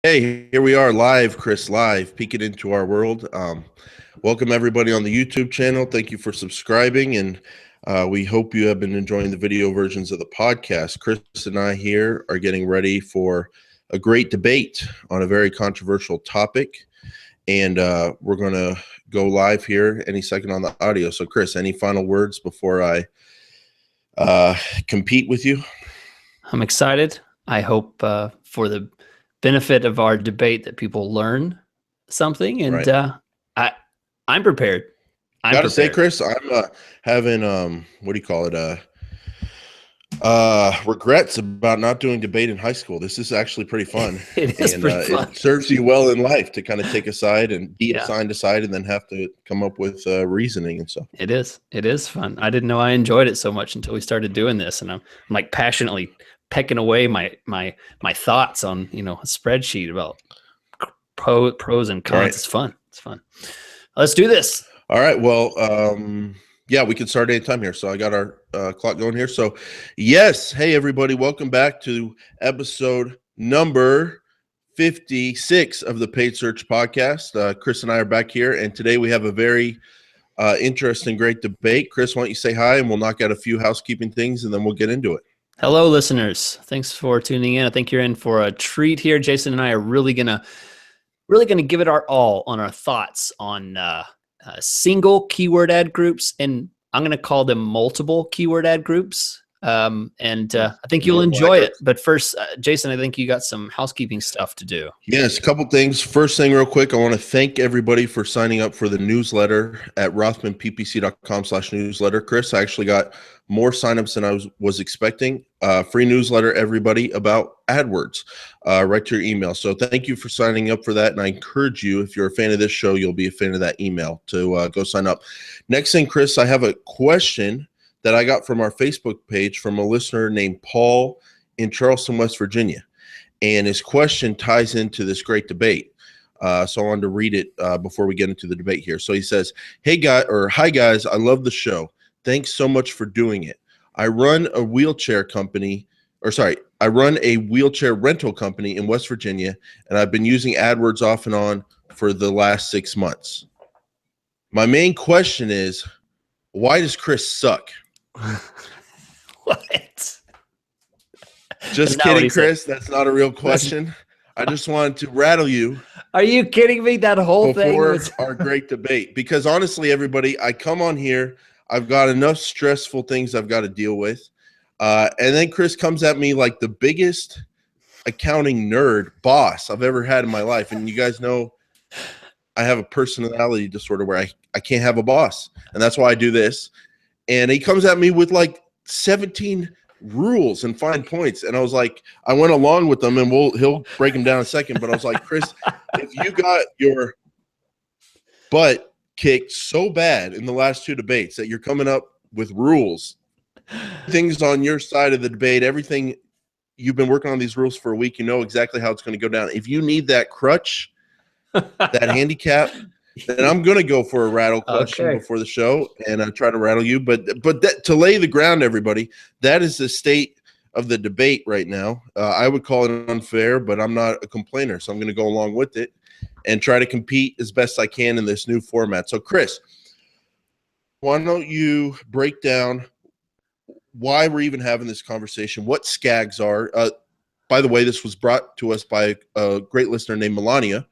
Hey, here we are live, Chris, live, peeking into our world. Welcome everybody on the YouTube channel. Thank you for subscribing, and we hope you have been enjoying the video versions of the podcast. Chris and I here are getting ready for a great debate on a very controversial topic, and we're going to go live here any second on the audio. So, Chris, any final words before I compete with you? I'm excited. I hope for the benefit of our debate that people learn something, and Right. I'm prepared. Gotta say, Chris, I'm having what do you call it? Regrets about not doing debate in high school. This is actually pretty fun. It is pretty fun. It serves you well in life to kind of take a side and be assigned a side and then have to come up with reasoning and stuff. It is fun. I didn't know I enjoyed it so much until we started doing this, and I'm like passionately pecking away my thoughts on a spreadsheet about pros and cons. Right. It's fun. It's fun. Let's do this. All right. Well, yeah, we can start anytime here. So I got our clock going here. So yes. Hey, everybody. Welcome back to episode number 56 of the Paid Search Podcast. Chris and I are back here. And today we have a very interesting, great debate. Chris, why don't you say hi and we'll knock out a few housekeeping things and then we'll get into it. Hello, listeners. Thanks for tuning in. I think you're in for a treat here. Jason and I are really gonna give it our all on our thoughts on single keyword ad groups, and I'm going to call them multiple keyword ad groups. I think you'll enjoy it. But first, Jason, I think you got some housekeeping stuff to do. Yes, a couple things. First thing real quick, I want to thank everybody for signing up for the newsletter at rothmanppc.com/newsletter. Chris, I actually got more signups than I was expecting. Free newsletter, everybody, about AdWords, right to your email. So thank you for signing up for that. And I encourage you, if you're a fan of this show, you'll be a fan of that email to go sign up. Next thing, Chris, I have a question that I got from our Facebook page from a listener named Paul in Charleston, West Virginia. And his question ties into this great debate. So I wanted to read it before we get into the debate here. So he says, hi guys, I love the show. Thanks so much for doing it. I run a wheelchair rental company in West Virginia, and I've been using AdWords off and on for the last 6 months. My main question is, why does Chris suck? What? Just kidding, Chris. That's not a real question. I just wanted to rattle you. Are you kidding me? That whole thing was our great debate. Because honestly, everybody, I come on here, I've got enough stressful things I've got to deal with. And then Chris comes at me like the biggest accounting nerd boss I've ever had in my life. And you guys know I have a personality disorder where I can't have a boss. And that's why I do this. And he comes at me with like 17 rules and fine points. And I was like, I went along with them, and he'll break them down in a second. But I was like, Chris, if you got your butt kicked so bad in the last two debates that you're coming up with rules, things on your side of the debate, everything, you've been working on these rules for a week, you know exactly how it's going to go down. If you need that crutch, that handicap, then I'm going to go for a rattle question before the show and try to rattle you. But to lay the ground, everybody, that is the state of the debate right now. I would call it unfair, but I'm not a complainer, so I'm going to go along with it and try to compete as best I can in this new format. So, Chris, why don't you break down why we're even having this conversation, what SKAGS are. By the way, this was brought to us by a great listener named Melania.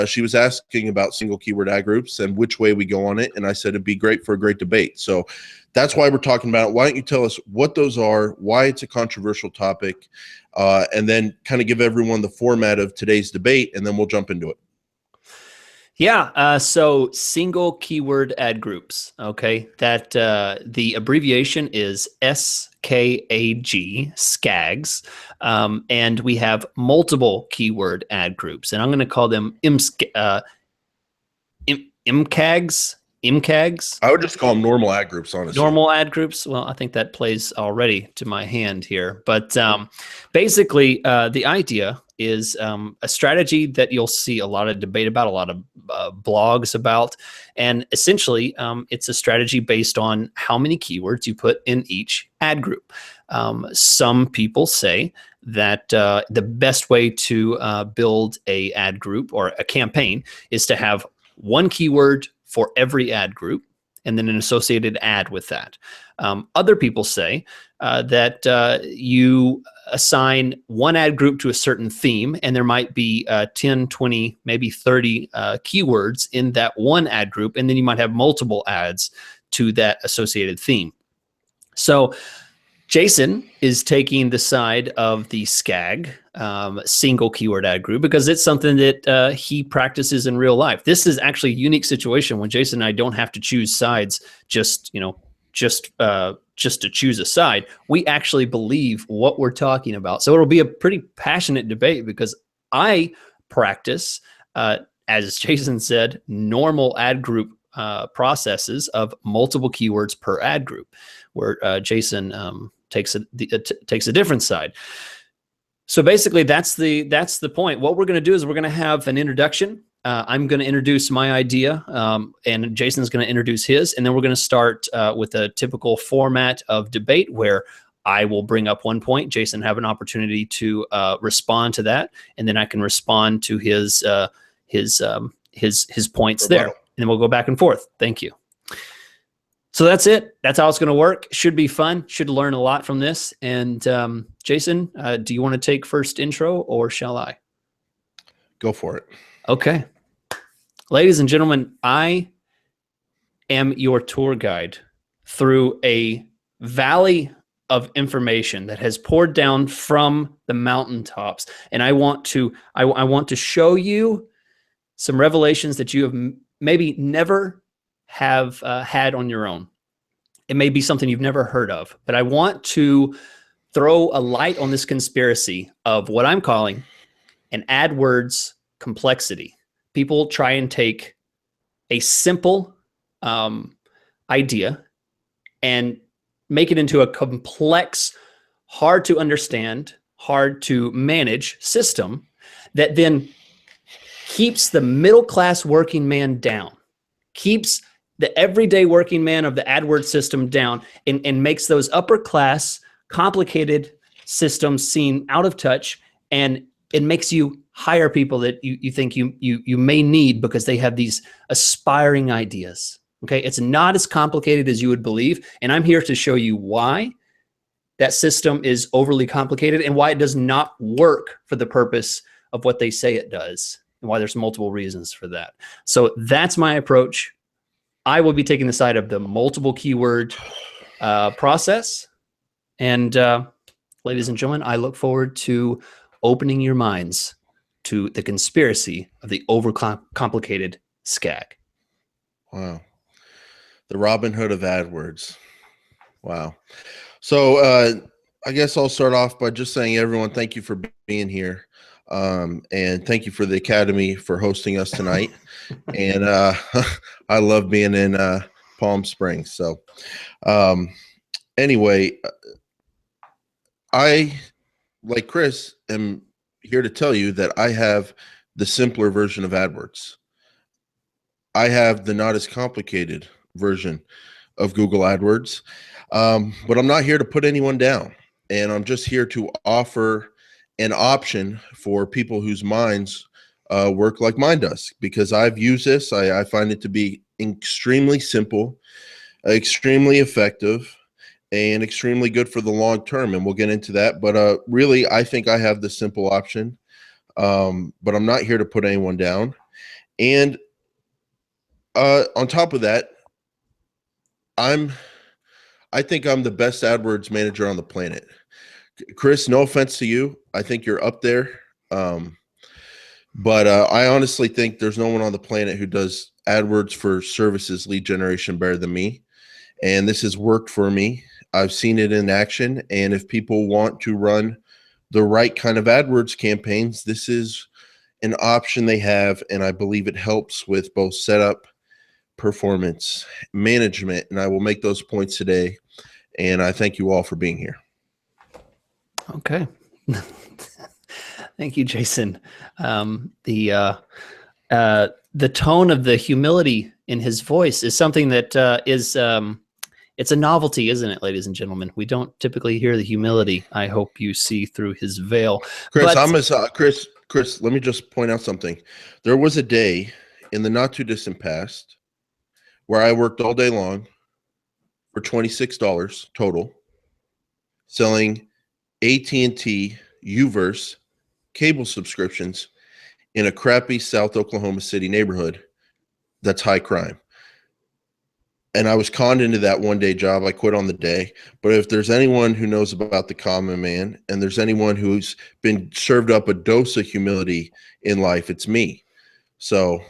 She was asking about single keyword ad groups and which way we go on it. And I said it'd be great for a great debate. So that's why we're talking about it. Why don't you tell us what those are, why it's a controversial topic, and then kind of give everyone the format of today's debate, and then we'll jump into it. Yeah, so single keyword ad groups, okay? That the abbreviation is SKAG, SKAGS, and we have multiple keyword ad groups, and I'm going to call them MKAGs, MKAGS. I would just call them normal ad groups, honestly. Normal ad groups. Well, I think that plays already to my hand here. But basically, the idea is a strategy that you'll see a lot of debate about, a lot of blogs about. And essentially, it's a strategy based on how many keywords you put in each ad group. Some people say that the best way to build a ad group or a campaign is to have one keyword for every ad group, and then an associated ad with that. Other people say that you assign one ad group to a certain theme, and there might be 10, 20, maybe 30 keywords in that one ad group, and then you might have multiple ads to that associated theme. So Jason is taking the side of the SKAG, single keyword ad group, because it's something that he practices in real life. This is actually a unique situation when Jason and I don't have to choose sides just to choose a side. We actually believe what we're talking about. So it'll be a pretty passionate debate because I practice, as Jason said, normal ad group processes of multiple keywords per ad group, where Jason takes a different side. So basically, that's the point. What we're going to do is we're going to have an introduction. I'm going to introduce my idea, and Jason's going to introduce his, and then we're going to start with a typical format of debate where I will bring up one point, Jason have an opportunity to respond to that, and then I can respond to his points there, and then we'll go back and forth. Thank you. So that's it. That's how it's going to work. Should be fun. Should learn a lot from this. And Jason, do you want to take first intro, or shall I? Go for it. Okay. Ladies and gentlemen, I am your tour guide through a valley of information that has poured down from the mountaintops. And I want to show you some revelations that you have maybe never have had on your own. It may be something you've never heard of, but I want to throw a light on this conspiracy of what I'm calling an AdWords complexity. People try and take a simple idea and make it into a complex, hard to understand, hard to manage system that then keeps the middle-class working man down, keeps the everyday working man of the AdWords system down, and makes those upper-class, complicated systems seem out of touch, and it makes you hire people that you think you may need because they have these aspiring ideas. Okay, it's not as complicated as you would believe, and I'm here to show you why that system is overly complicated and why it does not work for the purpose of what they say it does, and why there's multiple reasons for that. So that's my approach. I will be taking the side of the multiple keyword process, and ladies and gentlemen, I look forward to opening your minds to the conspiracy of the overcomplicated SKAG. Wow. The Robin Hood of AdWords. Wow. So I guess I'll start off by just saying, everyone, thank you for being here. And thank you for the Academy for hosting us tonight. And I love being in Palm Springs. So anyway, I, like Chris, am here to tell you that I have the simpler version of AdWords. I have the not as complicated version of Google AdWords, but I'm not here to put anyone down. And I'm just here to offer an option for people whose minds work like mine does, because I've used this. I find it to be extremely simple, extremely effective, and extremely good for the long term. And we'll get into that. But really, I think I have the simple option, but I'm not here to put anyone down. And on top of that, I think I'm the best AdWords manager on the planet. Chris, no offense to you, I think you're up there. But I honestly think there's no one on the planet who does AdWords for services lead generation better than me. And this has worked for me. I've seen it in action. And if people want to run the right kind of AdWords campaigns, this is an option they have. And I believe it helps with both setup, performance management, and I will make those points today. And I thank you all for being here. Okay. Thank you, Jason. The tone of the humility in his voice is something that is it's a novelty, isn't it, ladies and gentlemen? We don't typically hear the humility. I hope you see through his veil. Chris, Chris, let me just point out something. There was a day in the not too distant past where I worked all day long for $26 total, selling AT&T Uverse cable subscriptions in a crappy South Oklahoma City neighborhood that's high crime. And I was conned into that one-day job. I quit on the day. But if there's anyone who knows about the common man, and there's anyone who's been served up a dose of humility in life, it's me. So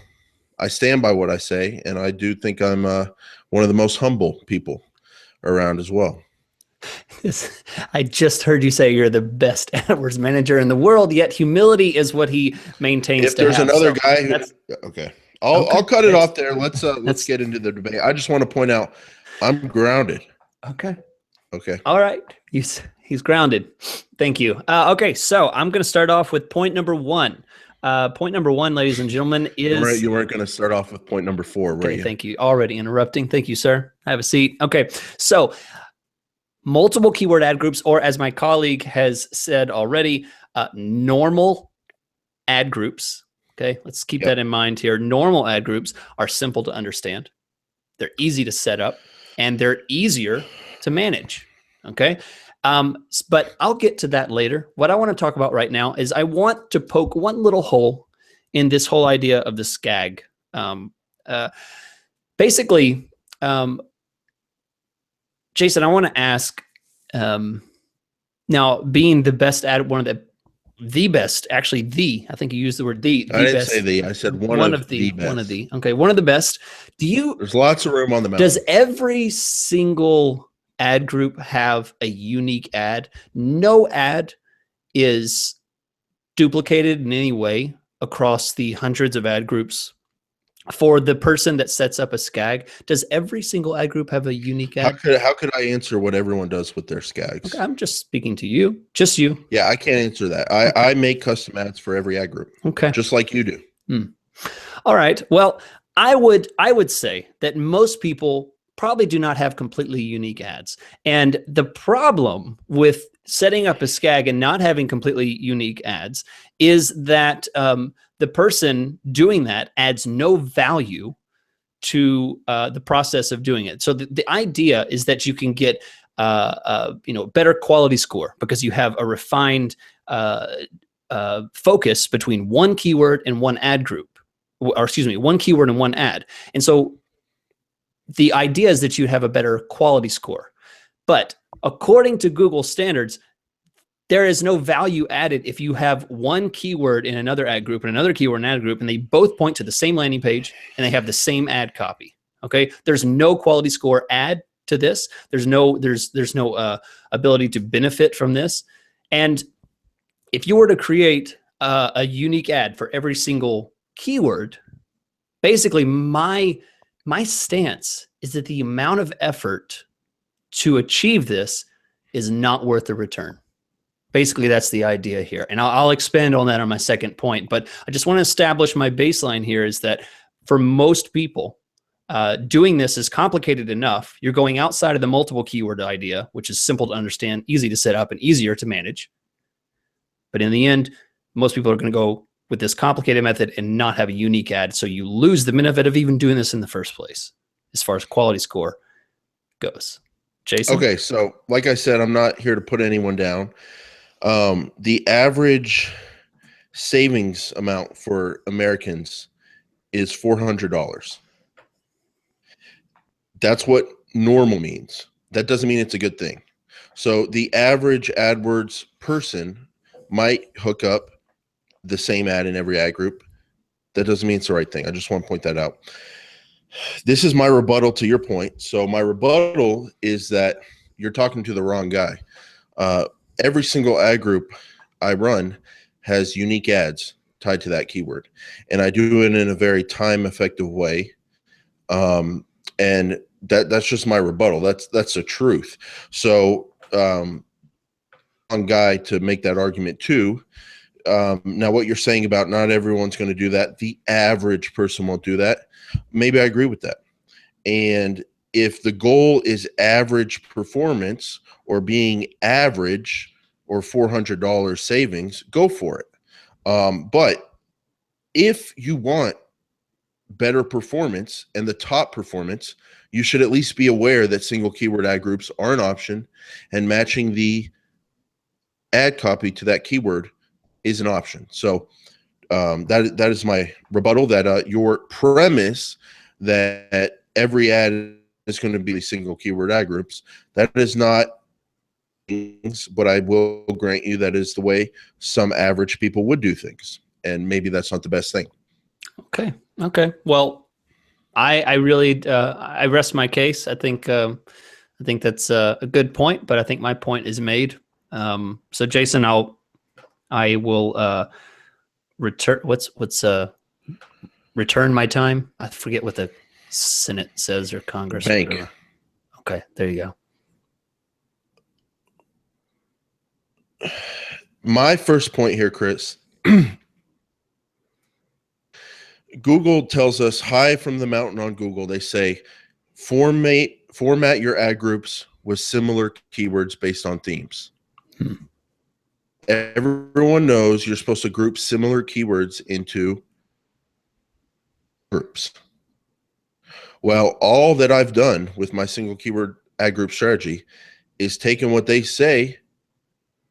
I stand by what I say, and I do think I'm one of the most humble people around as well. I just heard you say you're the best AdWords manager in the world, yet humility is what he maintains. If there's another guy who, okay. I'll cut it off there. Let's get into the debate. I just want to point out I'm grounded. Okay. Okay. All right. He's grounded. Thank you. Okay. So I'm going to start off with point number one. Point number one, ladies and gentlemen, is you weren't going to start off with point number 4, were you? Thank you. Already interrupting. Thank you, sir. Have a seat. Okay. So multiple keyword ad groups, or as my colleague has said already, normal ad groups. Okay, let's keep that in mind here. Normal ad groups are simple to understand. They're easy to set up, and they're easier to manage. Okay, but I'll get to that later. What I want to talk about right now is I want to poke one little hole in this whole idea of the SKAG. Basically, Jason, I want to ask, now being the best ad, one of the best, actually I think you used the word the I didn't best. say the, I said one of the best. One of the, okay, one of the best. There's lots of room on the mountain. Does every single ad group have a unique ad? No ad is duplicated in any way across the hundreds of ad groups. For the person that sets up a SKAG, does every single ad group have a unique ad? How could I answer what everyone does with their SKAGs? Okay, I'm just speaking to you, just you. Yeah, I can't answer that. I make custom ads for every ad group. Okay, just like you do. All right. Well, I would say that most people probably do not have completely unique ads, and the problem with setting up a SKAG and not having completely unique ads is that the person doing that adds no value to the process of doing it. So the idea is that you can get better quality score because you have a refined focus between one keyword and one ad group, or excuse me, one keyword and one ad. And so the idea is that you have a better quality score. But according to Google standards, there is no value added if you have one keyword in another ad group and another keyword in an ad group, and they both point to the same landing page and they have the same ad copy. Okay, there's no quality score add to this. There's no ability to benefit from this. And if you were to create a unique ad for every single keyword, basically my stance is that the amount of effort to achieve this is not worth the return. Basically, that's the idea here. And I'll expand on that on my second point. But I just want to establish my baseline here is that for most people, doing this is complicated enough. You're going outside of the multiple keyword idea, which is simple to understand, easy to set up, and easier to manage. But in the end, most people are going to go with this complicated method and not have a unique ad. So you lose the benefit of even doing this in the first place, as far as quality score goes. Jason? Okay, so like I said, I'm not here to put anyone down. The average savings amount for Americans is $400. That's what normal means. That doesn't mean it's a good thing. So the average AdWords person might hook up the same ad in every ad group. That doesn't mean it's the right thing. I just want to point that out. This is my rebuttal to your point. So my rebuttal is that you're talking to the wrong guy. Every single ad group I run has unique ads tied to that keyword. And I do it in a very time-effective way. And that's just my rebuttal. That's the truth. So on guy to make that argument too. Now what you're saying about not everyone's going to do that, the average person won't do that. Maybe I agree with that. And if the goal is average performance or being average or $400 savings, go for it. But if you want better performance and the top performance, you should at least be aware that single keyword ad groups are an option, and matching the ad copy to that keyword is an option. So that is my rebuttal, that your premise that every ad is going to be single keyword ad groups, that is not, but I will grant you that is the way some average people would do things. And maybe that's not the best thing. Okay. Well, I really I rest my case. I think that's a good point, but I think my point is made. So Jason, I will return. What's return my time? I forget what the Senate says, or Congress. Bank. Or okay, there you go. My first point here, Chris. Google tells us high from the mountain on Google. They say format your ad groups with similar keywords based on themes. Everyone knows you're supposed to group similar keywords into groups. Well, all that I've done with my single keyword ad group strategy is taken what they say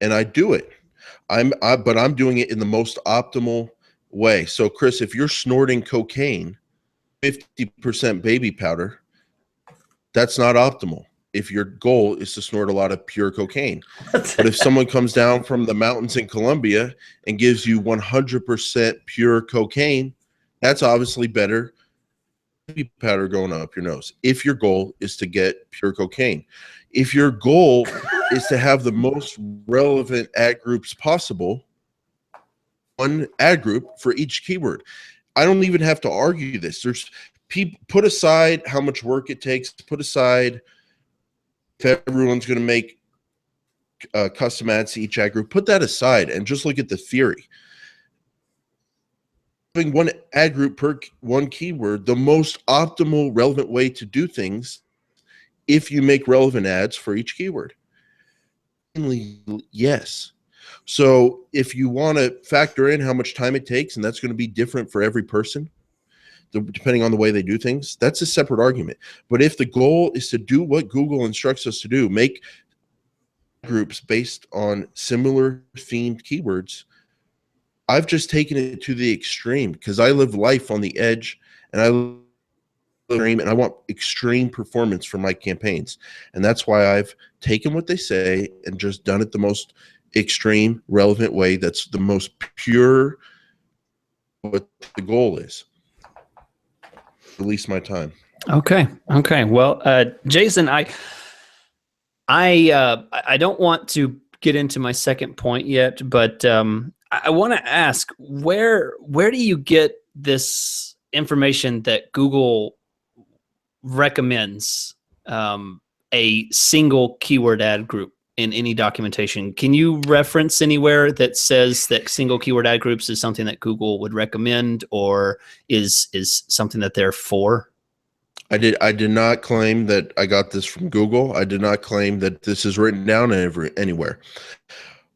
and I do it. But I'm doing it in the most optimal way. So Chris, if you're snorting cocaine, 50% baby powder, that's not optimal if your goal is to snort a lot of pure cocaine. But if someone comes down from the mountains in Colombia and gives you 100% pure cocaine, that's obviously better baby powder going up your nose, if your goal is to get pure cocaine. If your goal is to have the most relevant ad groups possible, one ad group for each keyword. I don't even have to argue this. There's people, put aside how much work it takes, put aside if everyone's going to make custom ads to each ad group, put that aside and just look at the theory. Having one ad group per one keyword, the most optimal relevant way to do things if you make relevant ads for each keyword. Yes. So if you want to factor in how much time it takes, and that's going to be different for every person, depending on the way they do things, that's a separate argument. But if the goal is to do what Google instructs us to do, make groups based on similar themed keywords, I've just taken it to the extreme because I live life on the edge, and I want extreme performance for my campaigns. And that's why I've taken what they say and just done it the most extreme, relevant way. That's the most pure, what the goal is. Release my time. Okay. Well, Jason, I don't want to get into my second point yet, but I want to ask, where do you get this information that Google recommends a single keyword ad group in any documentation? Can you reference anywhere that says that single keyword ad groups is something that Google would recommend, or is something that they're for? I did not claim that I got this from Google. I did not claim that this is written down anywhere.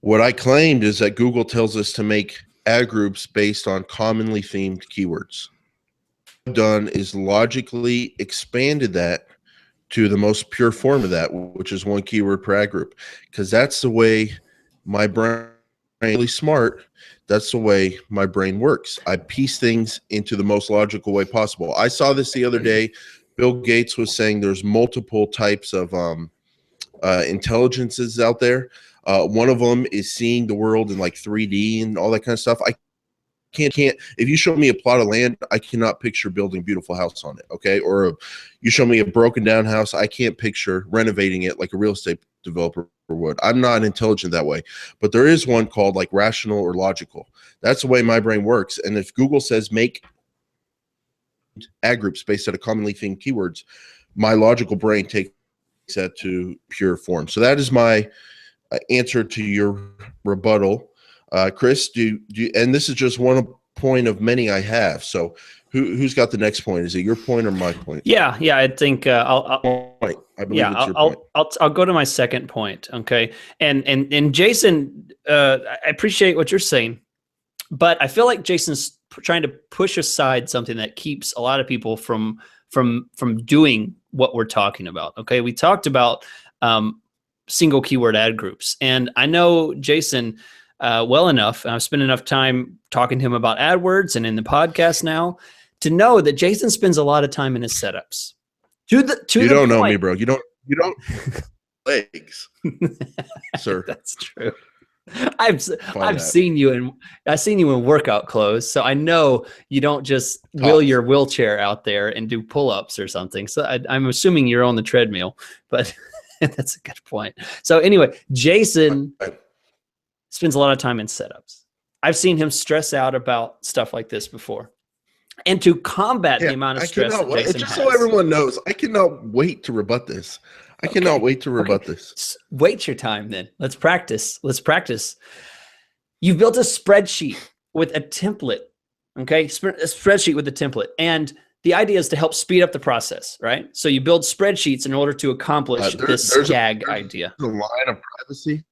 What I claimed is that Google tells us to make ad groups based on commonly themed keywords. What I've done is logically expanded that to the most pure form of that, which is one keyword per ad group, because that's the way my brain is really smart. That's the way my brain works. I piece things into the most logical way possible. I saw this the other day. Bill Gates was saying there's multiple types of intelligences out there. One of them is seeing the world in like 3D and all that kind of stuff. I can't if you show me a plot of land, I cannot picture building a beautiful house on it. Okay. Or you show me a broken down house, I can't picture renovating it like a real estate developer would. I'm not intelligent that way, but there is one called like rational or logical. That's the way my brain works. And if Google says make ad groups based out of commonly themed keywords, my logical brain takes that to pure form. So that is my answer to your rebuttal. Chris, do you, and this is just one point of many I have. So who's got the next point? Is it your point or my point? Yeah. I think I believe it's your point. I'll go to my second point. Okay. And Jason, I appreciate what you're saying, but I feel like Jason's trying to push aside something that keeps a lot of people from doing what we're talking about. Okay. We talked about single keyword ad groups, and I know Jason well enough, and I've spent enough time talking to him about AdWords and in the podcast now to know that Jason spends a lot of time in his setups. You don't know me, bro. You don't legs, sir. That's true. I've seen you in workout clothes, so I know you don't just wheel your wheelchair out there and do pull-ups or something. So I'm assuming you're on the treadmill, but that's a good point. So anyway, Jason spends a lot of time in setups. I've seen him stress out about stuff like this before. And to combat the amount of stress that Jason has. So everyone knows, I cannot wait to rebut this. I cannot wait to rebut this. Wait your time then. Let's practice. You've built a spreadsheet with a template, okay? A spreadsheet with a template. And the idea is to help speed up the process, right? So you build spreadsheets in order to accomplish this SKAG idea. The line of privacy.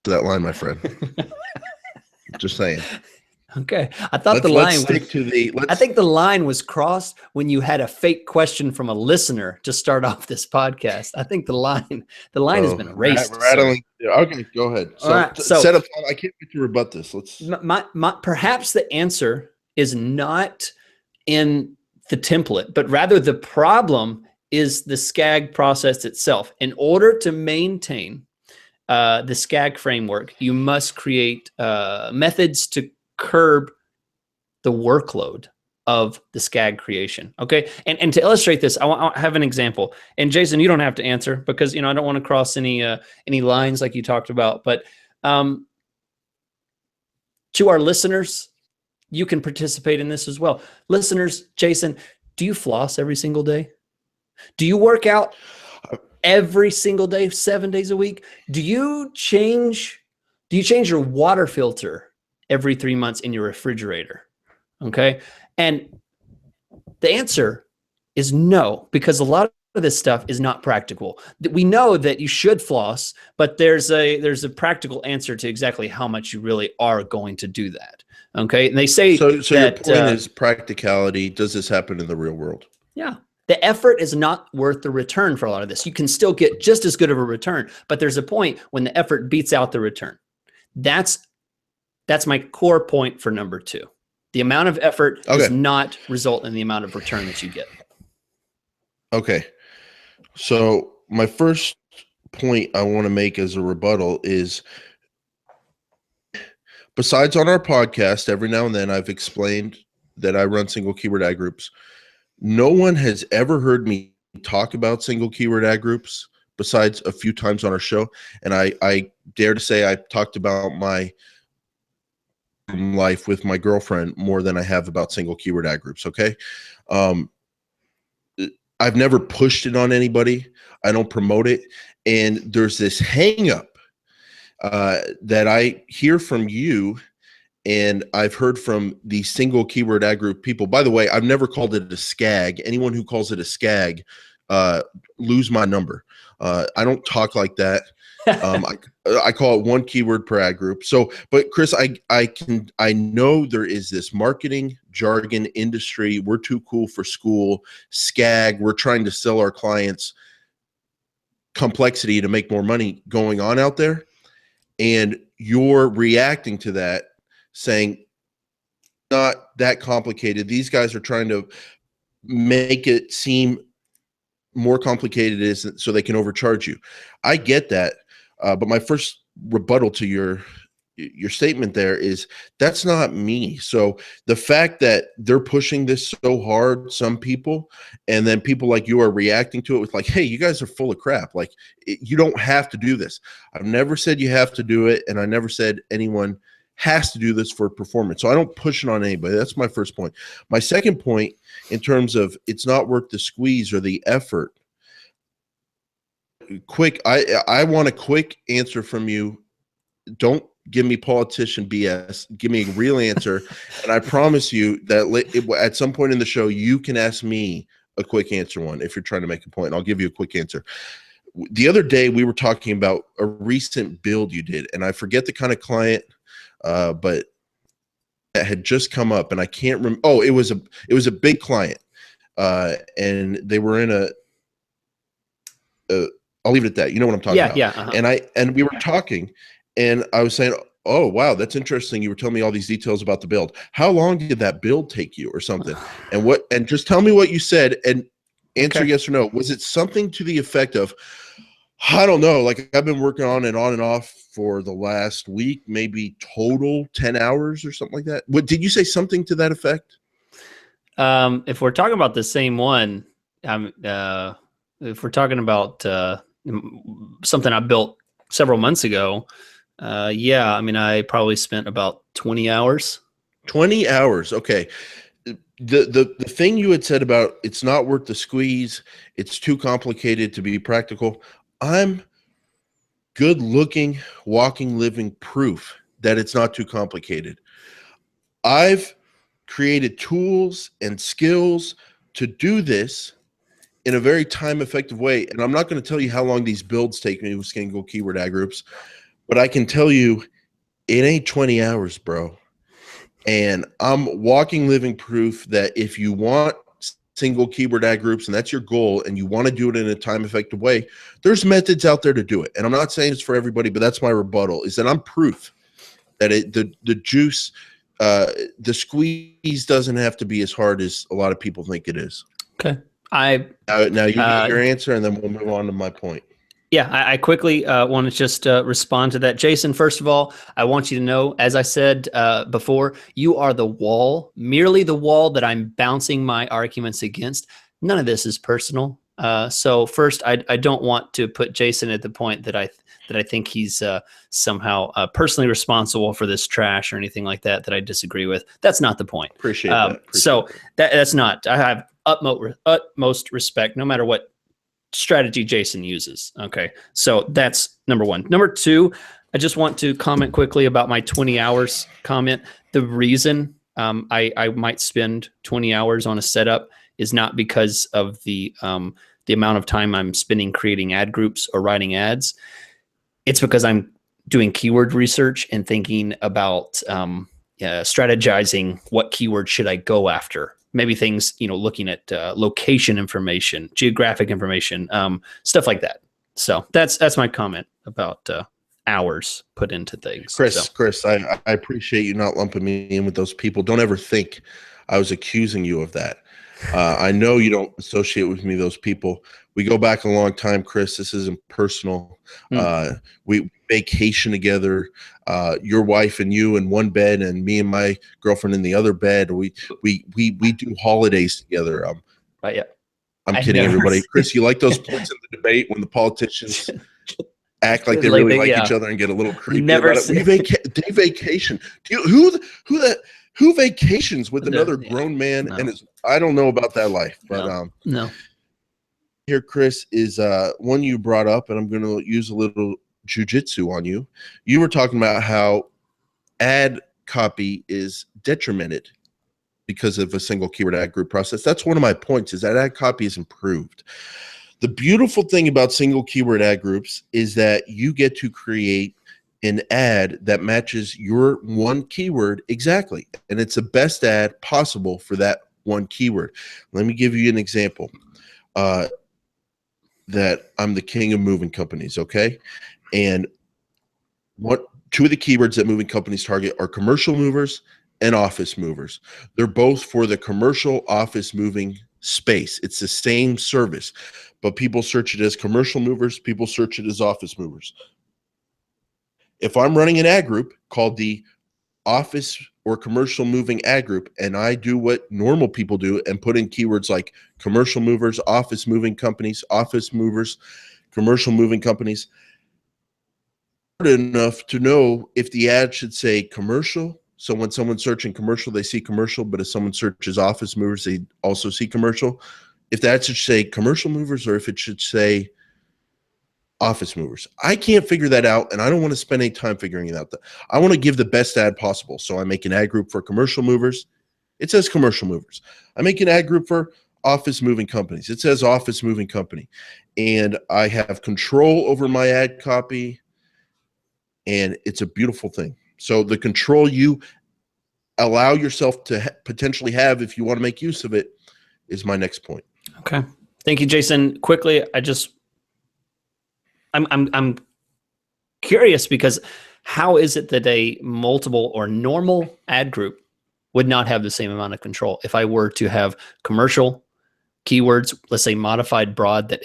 That line, my friend. Just saying. Okay. I thought I think the line was crossed when you had a fake question from a listener to start off this podcast. I think the line has been erased. Rattling. Okay, go ahead. So set up. I can't wait to rebut this. Perhaps the answer is not in the template, but rather the problem is the SKAG process itself. In order to maintain the SKAG framework, you must create methods to curb the workload of the SKAG creation. Okay. And to illustrate this, I have an example, and Jason, you don't have to answer because, I don't want to cross any lines like you talked about, but to our listeners, you can participate in this as well. Listeners, Jason, do you floss every single day? Do you work out every single day, 7 days a week? Do you change your water filter every 3 months in your refrigerator? Okay. And the answer is no, because a lot of this stuff is not practical. We know that you should floss, but there's a practical answer to exactly how much you really are going to do that. Okay. And they say, so your point is practicality. Does this happen in the real world? Yeah. The effort is not worth the return for a lot of this. You can still get just as good of a return, but there's a point when the effort beats out the return. That's my core point for number 2. The amount of effort does not result in the amount of return that you get. Okay. So my first point I want to make as a rebuttal is, besides on our podcast, every now and then I've explained that I run single keyword ad groups. No one has ever heard me talk about single keyword ad groups besides a few times on our show. And I dare to say I talked about my life with my girlfriend more than I have about single keyword ad groups. Okay. I've never pushed it on anybody. I don't promote it. And there's this hang up that I hear from you, and I've heard from the single keyword ad group people. By the way, I've never called it a SKAG. Anyone who calls it a SKAG, lose my number. I don't talk like that. I call it one keyword per ad group. So, but Chris, I know there is this marketing jargon industry. We're too cool for school. SKAG. We're trying to sell our clients complexity to make more money going on out there. And you're reacting to that, saying, not that complicated. These guys are trying to make it seem more complicated it is so they can overcharge you. I get that. But my first rebuttal to your statement there is that's not me. So the fact that they're pushing this so hard, some people, and then people like you are reacting to it with like, hey, you guys are full of crap. Like, you don't have to do this. I've never said you have to do it. And I never said anyone has to do this for performance. So I don't push it on anybody. That's my first point. My second point, in terms of it's not worth the squeeze or the effort. Quick, I want a quick answer from you. Don't give me politician BS. Give me a real answer. And I promise you that at some point in the show, you can ask me a quick answer one if you're trying to make a point. I'll give you a quick answer. The other day, we were talking about a recent build you did, and I forget the kind of client, but that had just come up, and I can't remember. Oh, it was a big client, and they were in I'll leave it at that. You know what I'm talking about. Yeah. Uh-huh. And we were talking, and I was saying, oh, wow, that's interesting. You were telling me all these details about the build. How long did that build take you or something? And just tell me what you said and answer yes or no. Was it something to the effect of, I don't know, like I've been working on and off for the last week, maybe total 10 hours or something like that? What did you say, something to that effect? If we're talking about the same one, if we're talking about something I built several months ago, yeah, I mean, I probably spent about 20 hours. 20 hours. Okay. The thing you had said about it's not worth the squeeze, it's too complicated to be practical. I'm good looking, walking, living proof that it's not too complicated. I've created tools and skills to do this in a very time effective way. And I'm not going to tell you how long these builds take me with single keyword ad groups, but I can tell you it ain't 20 hours, bro. And I'm walking living proof that if you want single keyword ad groups and that's your goal and you want to do it in a time effective way, there's methods out there to do it. And I'm not saying it's for everybody, but that's my rebuttal, is that I'm proof that the juice, the squeeze doesn't have to be as hard as a lot of people think it is. Okay. Now you get your answer and then we'll move on to my point. Yeah, I quickly want to just respond to that. Jason, first of all, I want you to know, as I said before, you are the wall, merely the wall that I'm bouncing my arguments against. None of this is personal. So first, I don't want to put Jason at the point that I think he's somehow personally responsible for this trash or anything like that I disagree with. That's not the point. Appreciate that. That's not. I have utmost respect, no matter what strategy Jason uses. Okay. So that's number one. Number two, I just want to comment quickly about my 20 hours comment. The reason I might spend 20 hours on a setup is not because of the amount of time I'm spending creating ad groups or writing ads. It's because I'm doing keyword research and thinking about strategizing what keyword should I go after. Maybe things, looking at location information, geographic information, stuff like that. So that's my comment about hours put into things. Chris, I appreciate you not lumping me in with those people. Don't ever think I was accusing you of that. I know you don't associate with me, those people. We go back a long time, Chris. This isn't personal. We vacation together. Your wife and you in one bed, and me and my girlfriend in the other bed. We do holidays together. Yeah. I'm kidding, everybody. Chris, you like those points in the debate when the politicians act like they really like each other and get a little creepy about it? They vacation. Who vacations with another grown man? No. And I don't know about that life, but no. Here, Chris, is one you brought up, and I'm going to use a little jujitsu on you. You were talking about how ad copy is detrimented because of a single keyword ad group process. That's one of my points, is that ad copy is improved. The beautiful thing about single keyword ad groups is that you get to create an ad that matches your one keyword exactly. And it's the best ad possible for that one keyword. Let me give you an example. That I'm the king of moving companies, okay? And two of the keywords that moving companies target are commercial movers and office movers. They're both for the commercial office moving space. It's the same service, but people search it as commercial movers, people search it as office movers. If I'm running an ad group called the office or commercial moving ad group, and I do what normal people do and put in keywords like commercial movers, office moving companies, office movers, commercial moving companies, enough to know if the ad should say commercial. So when someone's searching commercial, they see commercial, but if someone searches office movers, they also see commercial. If that should say commercial movers or if it should say office movers. I can't figure that out, and I don't want to spend any time figuring it out. I want to give the best ad possible. So I make an ad group for commercial movers. It says commercial movers. I make an ad group for office moving companies. It says office moving company. And I have control over my ad copy, and it's a beautiful thing. So the control you allow yourself to potentially have if you want to make use of it is my next point. Okay. Thank you, Jason. Quickly, I'm curious because how is it that a multiple or normal ad group would not have the same amount of control? If I were to have commercial keywords, let's say modified broad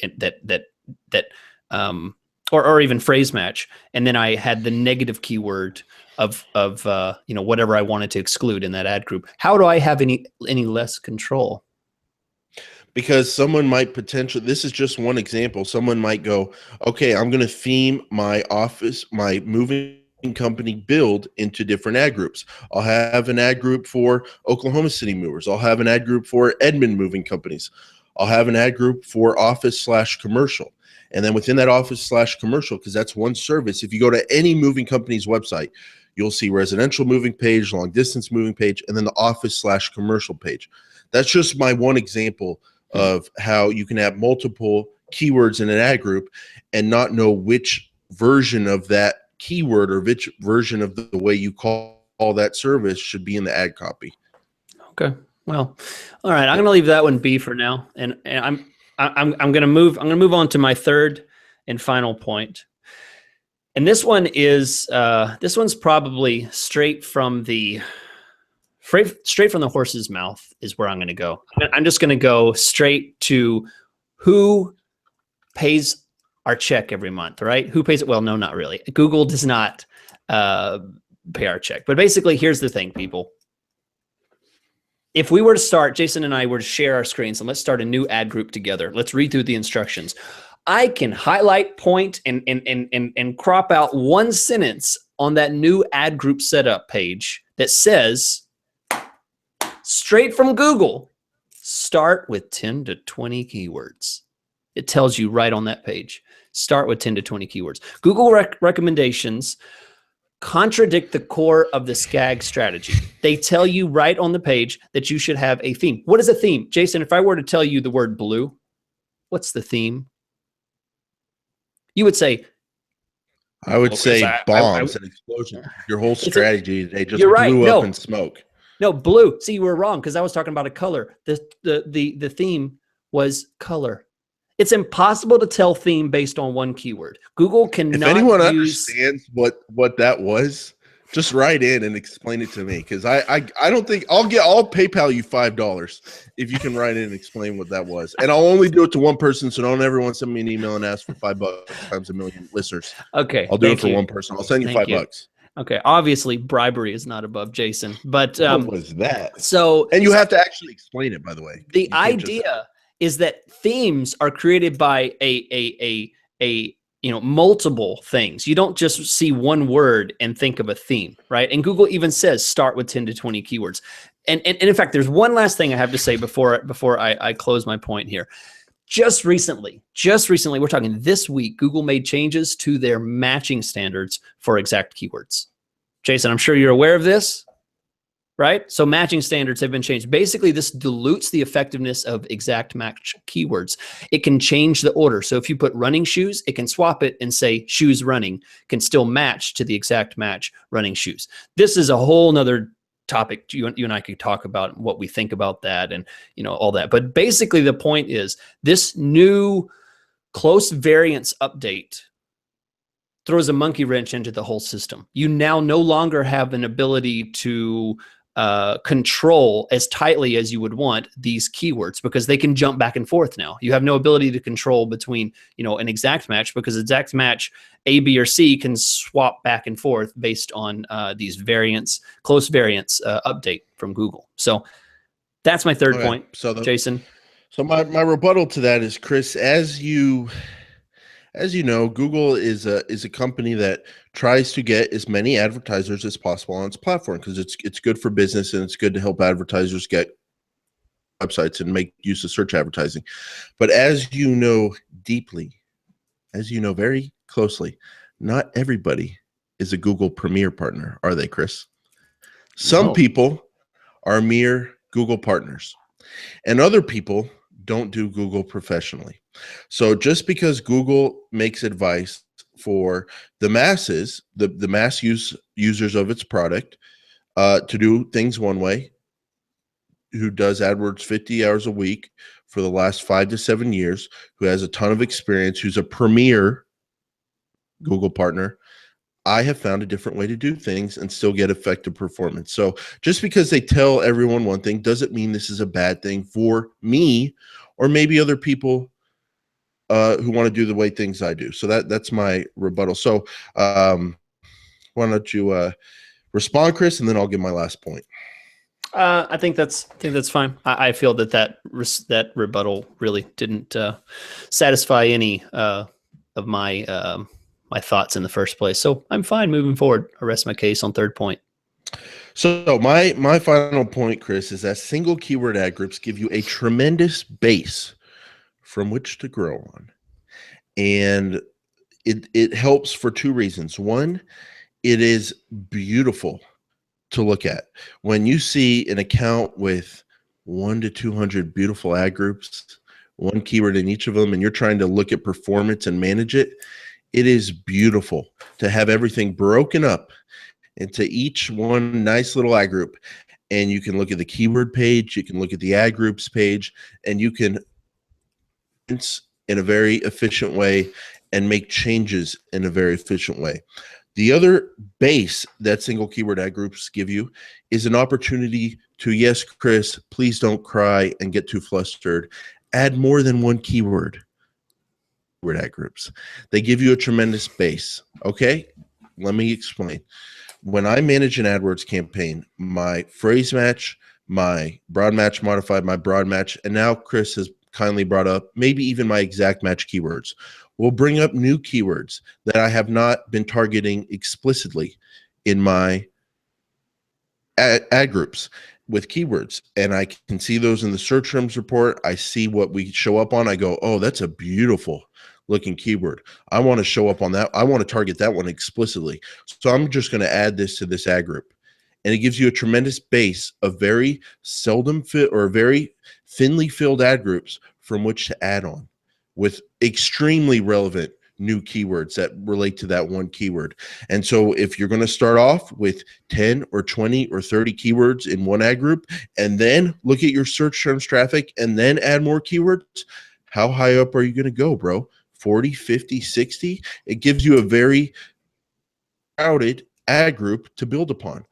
or even phrase match, and then I had the negative keyword of whatever I wanted to exclude in that ad group, how do I have any less control? Because someone might potentially, this is just one example, someone might go, okay, I'm going to theme my moving company build into different ad groups. I'll have an ad group for Oklahoma City movers. I'll have an ad group for Edmond moving companies. I'll have an ad group for office/commercial. And then within that office/commercial, because that's one service, if you go to any moving company's website, you'll see residential moving page, long distance moving page, and then the office/commercial page. That's just my one example of how you can have multiple keywords in an ad group and not know which version of that keyword or which version of the way you call that service should be in the ad copy. Okay. Well, all right. I'm going to leave that one be for now, and I'm going to move on to my third and final point. And this one is this one's probably straight from the horse's mouth is where I'm going to go. I'm just going to go straight to who pays our check every month, right? Who pays it? Well, no, not really. Google does not pay our check. But basically, here's the thing, people. If we were to start, Jason and I were to share our screens, and let's start a new ad group together. Let's read through the instructions. I can highlight, point, and crop out one sentence on that new ad group setup page that says, straight from Google, start with 10 to 20 keywords. It tells you right on that page, start with 10 to 20 keywords. Google recommendations contradict the core of the SKAGS strategy. They tell you right on the page that you should have a theme. What is a theme? Jason, if I were to tell you the word blue, what's the theme? You would say, I would say bombs and explosions. Your whole strategy, they just blew up in smoke. No, blue. See, you were wrong because I was talking about a color. The theme was color. It's impossible to tell theme based on one keyword. Google cannot. If anyone understands what that was, just write in and explain it to me, because I don't think I'll PayPal you $5 if you can write in and explain what that was, and I'll only do it to one person, so don't everyone send me an email and ask for $5 times a million listeners. Okay, I'll do it for one person. I'll send you $5. Okay, obviously bribery is not above Jason, but what was that? So, and you have to actually explain it, by the way. The idea is that themes are created by a multiple things. You don't just see one word and think of a theme, right? And Google even says start with 10 to 20 keywords. And in fact, there's one last thing I have to say before I close my point here. Just recently, we're talking this week, Google made changes to their matching standards for exact keywords. Jason, I'm sure you're aware of this, right? So matching standards have been changed. Basically, this dilutes the effectiveness of exact match keywords. It can change the order. So if you put running shoes, it can swap it and say shoes running can still match to the exact match running shoes. This is a whole nother topic. You and I could talk about what we think about that and all that. But basically the point is this new close variance update throws a monkey wrench into the whole system. You now no longer have an ability to control as tightly as you would want these keywords because they can jump back and forth now. You have no ability to control between, an exact match because exact match A, B, or C can swap back and forth based on these close variance update from Google. So that's my third point. So Jason. So my rebuttal to that is, Chris, as you as you know, Google is a company that tries to get as many advertisers as possible on its platform because it's good for business and it's good to help advertisers get websites and make use of search advertising. But as you know deeply, as you know very closely, not everybody is a Google Premier partner, are they, Chris? Some No. people are mere Google partners, and other people don't do Google professionally. So just because Google makes advice for the masses, the mass users of its product, to do things one way, who does AdWords 50 hours a week for the last 5 to 7 years, who has a ton of experience, who's a premier Google partner, I have found a different way to do things and still get effective performance. So just because they tell everyone one thing doesn't mean this is a bad thing for me or maybe other people who want to do the way things I do. So that's my rebuttal. So why don't you respond, Chris, and then I'll give my last point. I think that's fine. I feel that rebuttal really didn't satisfy any of my my thoughts in the first place. So I'm fine moving forward. I rest my case on third point. So my final point, Chris, is that single keyword ad groups give you a tremendous base from which to grow on. And it helps for two reasons. One, it is beautiful to look at. When you see an account with 1 to 200 beautiful ad groups, one keyword in each of them, and you're trying to look at performance and manage it, it is beautiful to have everything broken up into each one nice little ad group. And you can look at the keyword page, you can look at the ad groups page, and you can in a very efficient way and make changes in a very efficient way. The other base that single keyword ad groups give you is an opportunity to, yes, Chris, please don't cry and get too flustered, add more than one keyword ad groups. They give you a tremendous base. Okay, let me explain. When I manage an AdWords campaign, my phrase match, my broad match modified, my broad match, and now Chris has kindly brought up maybe even my exact match keywords will bring up new keywords that I have not been targeting explicitly in my ad groups with keywords. And I can see those in the search terms report. I see what we show up on. I go, oh, that's a beautiful looking keyword. I want to show up on that. I want to target that one explicitly. So I'm just going to add this to this ad group. And it gives you a tremendous base of very seldom fit or very thinly filled ad groups from which to add on with extremely relevant new keywords that relate to that one keyword. And so if you're going to start off with 10 or 20 or 30 keywords in one ad group, and then look at your search terms traffic and then add more keywords, how high up are you going to go, bro? 40, 50, 60? It gives you a very crowded ad group to build upon.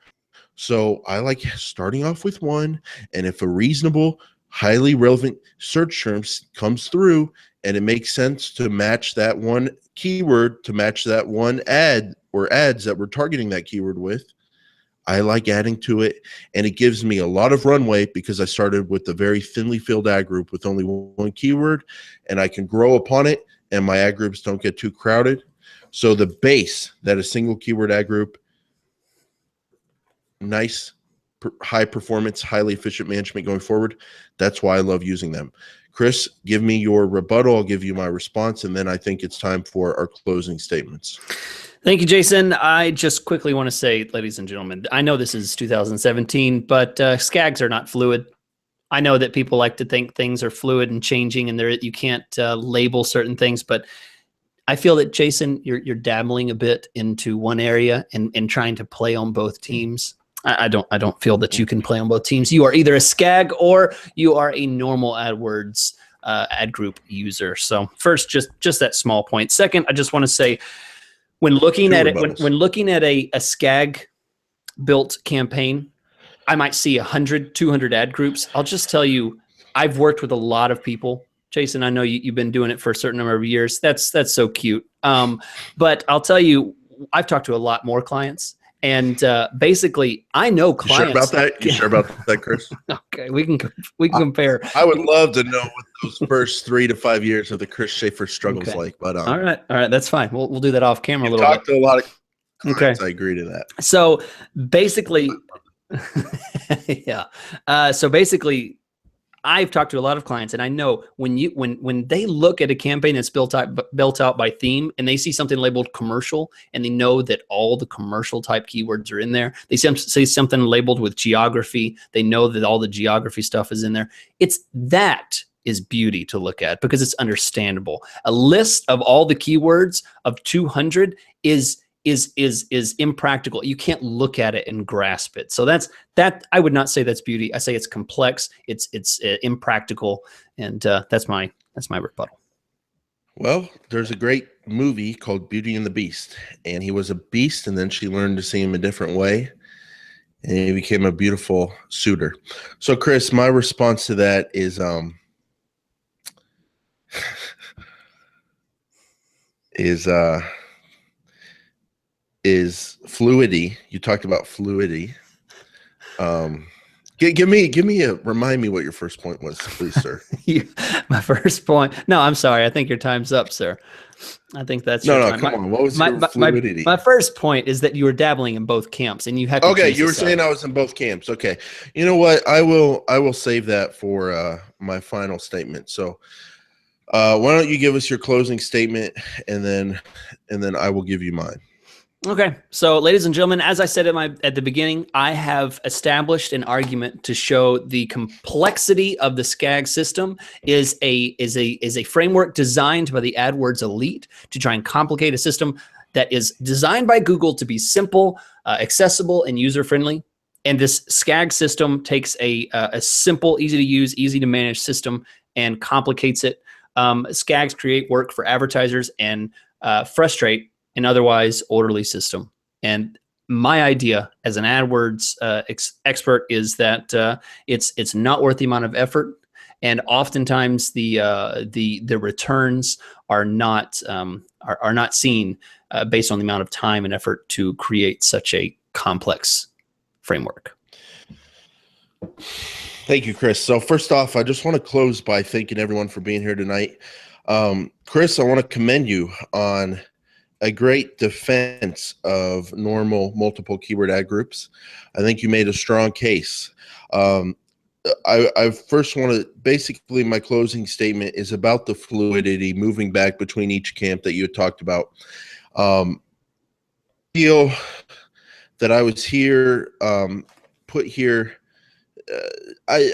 So I like starting off with one, and if a reasonable, highly relevant search terms comes through and it makes sense to match that one keyword, to match that one ad or ads that we're targeting that keyword with, I like adding to it. And it gives me a lot of runway because I started with a very thinly filled ad group with only one keyword, and I can grow upon it and my ad groups don't get too crowded. So the base that a single keyword ad group, nice, high performance, highly efficient management going forward. That's why I love using them. Chris, give me your rebuttal. I'll give you my response, and then I think it's time for our closing statements. Thank you, Jason. I just quickly want to say, ladies and gentlemen, I know this is 2017, but SKAGs are not fluid. I know that people like to think things are fluid and changing, and you can't label certain things, but I feel that, Jason, you're dabbling a bit into one area and trying to play on both teams. I don't feel that you can play on both teams. You are either a SKAG or you are a normal AdWords ad group user. So first, just that small point. Second, I just want to say, when looking at it, when looking at a SKAG built campaign, I might see 100, 200 ad groups. I'll just tell you, I've worked with a lot of people. Jason, I know you've been doing it for a certain number of years. That's so cute. But I'll tell you, I've talked to a lot more clients, And basically, I know You sure clients. about that? You sure about that, Chris? Okay, we can compare. I would love to know what those first 3 to 5 years of the Chris Schaeffer struggles Okay. like. But All right, that's fine. We'll do that off camera a you've little bit. talked to a lot of Okay. clients. I agree to that. So basically, yeah. So basically, I've talked to a lot of clients, and I know when they look at a campaign that's built out by theme, and they see something labeled commercial, and they know that all the commercial type keywords are in there. They see something labeled with geography. They know that all the geography stuff is in there. That is beauty to look at because it's understandable. A list of all the keywords of 200 is impractical. You can't look at it and grasp it. So that I would not say that's beauty. I say it's complex. It's impractical, and that's my rebuttal. Well, there's a great movie called Beauty and the Beast, and he was a beast, and then she learned to see him a different way, and he became a beautiful suitor. So, Chris, my response to that is fluidity. You talked about fluidity. Remind me what your first point was, please, sir. My first point. No, I'm sorry. I think your time's up, sir. I think that's your time. Come on. What was your fluidity? My first point is that you were dabbling in both camps, and you had to. Okay, you were saying I was in both camps. Okay, you know what? I will save that for my final statement. So, why don't you give us your closing statement, and then I will give you mine. Okay, so ladies and gentlemen, as I said at the beginning, I have established an argument to show the complexity of the SKAGS system is a framework designed by the AdWords elite to try and complicate a system that is designed by Google to be simple, accessible, and user-friendly. And this SKAGS system takes a simple, easy to use, easy to manage system and complicates it. SKAGS create work for advertisers and frustrate an otherwise orderly system. And my idea as an AdWords expert is that it's not worth the amount of effort, and oftentimes the returns are not seen based on the amount of time and effort to create such a complex framework. Thank you, Chris. So first off, I just want to close by thanking everyone for being here tonight. Chris, I want to commend you on a great defense of normal multiple keyword ad groups. I think you made a strong case. I first want to, basically my closing statement is about the fluidity moving back between each camp that you had talked about. Feel that I was here, put here. I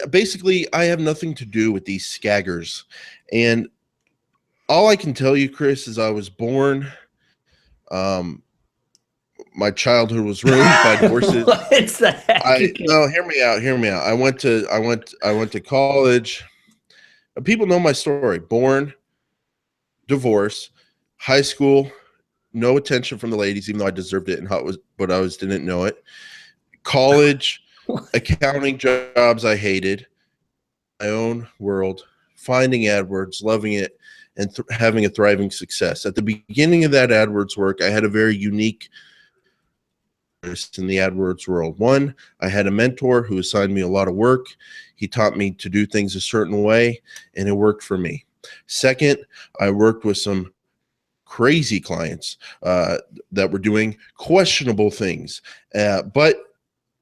have nothing to do with these SKAGers. And all I can tell you, Chris, is I was born, my childhood was ruined by divorces. What's that? No, hear me out. I went to college. People know my story. Born, divorce, high school, no attention from the ladies, even though I deserved it, but I didn't know it. College, accounting jobs I hated, my own world, finding AdWords, loving it, and having a thriving success. At the beginning of that AdWords work, I had a very unique in the AdWords world. One, I had a mentor who assigned me a lot of work. He taught me to do things a certain way, and it worked for me. Second, I worked with some crazy clients that were doing questionable things, but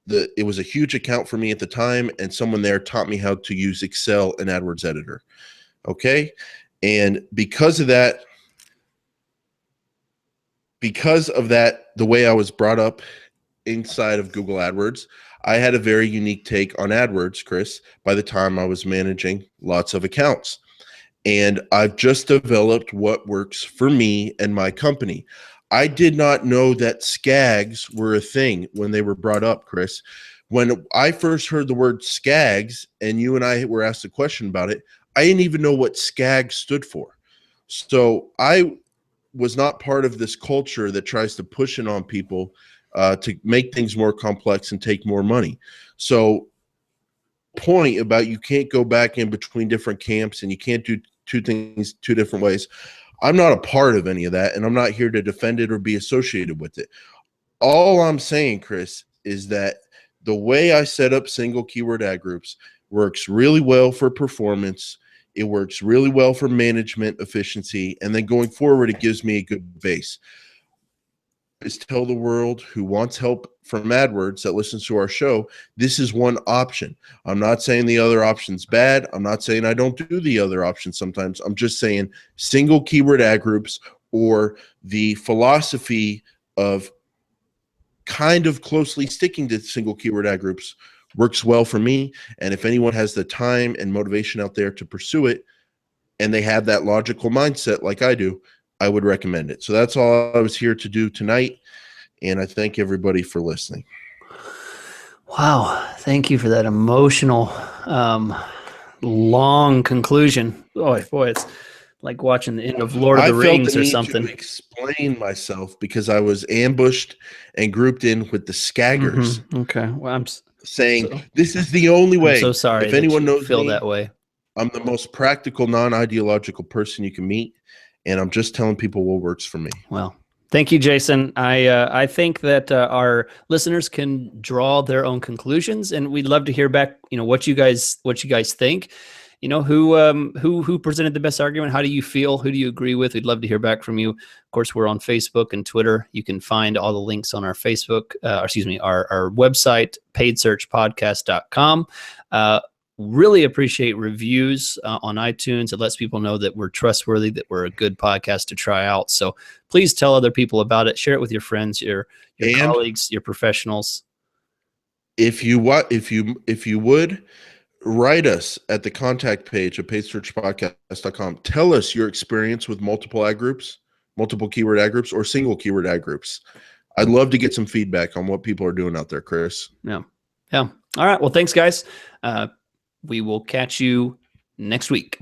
it was a huge account for me at the time, and someone there taught me how to use Excel and AdWords Editor. Okay. And because of that, the way I was brought up inside of Google AdWords, I had a very unique take on AdWords, Chris, by the time I was managing lots of accounts. And I've just developed what works for me and my company. I did not know that SKAGs were a thing when they were brought up, Chris. When I first heard the word SKAGs and you and I were asked a question about it, I didn't even know what SKAGs stood for. So I was not part of this culture that tries to push it on people to make things more complex and take more money. So point about you can't go back in between different camps and you can't do two things two different ways. I'm not a part of any of that, and I'm not here to defend it or be associated with it. all I'm saying, Chris, is that the way I set up single keyword ad groups works really well for performance. It works really well for management efficiency. And then going forward, it gives me a good base. Is tell the world who wants help from AdWords that listens to our show, this is one option. I'm not saying the other option's bad. I'm not saying I don't do the other options sometimes. I'm just saying single keyword ad groups, or the philosophy of kind of closely sticking to single keyword ad groups, works well for me. And if anyone has the time and motivation out there to pursue it, and they have that logical mindset like I do, I would recommend it. So that's all I was here to do tonight. And I thank everybody for listening. Wow. Thank you for that emotional, long conclusion. Oh boy, it's like watching the end of Lord of the Rings or something. I felt the need to explain myself because I was ambushed and grouped in with the SKAGS. Okay. Well, I'm saying this is the only way. I'm so sorry. If anyone knows feel me, that way. I'm the most practical, non-ideological person you can meet, and I'm just telling people what works for me. Well, thank you, Jason. I think that our listeners can draw their own conclusions, and we'd love to hear back. What you guys think. Who presented the best argument? How do you feel? Who do you agree with? We'd love to hear back from you. Of course, we're on Facebook and Twitter. You can find all the links on our Facebook, our website, paidsearchpodcast.com. Really appreciate reviews on iTunes. It lets people know that we're trustworthy, that we're a good podcast to try out. So please tell other people about it. Share it with your friends, your colleagues, your professionals. If you would, write us at the contact page of paidsearchpodcast.com. Tell us your experience with multiple ad groups, multiple keyword ad groups, or single keyword ad groups. I'd love to get some feedback on what people are doing out there, Chris. Yeah. All right. Well, thanks, guys. We will catch you next week.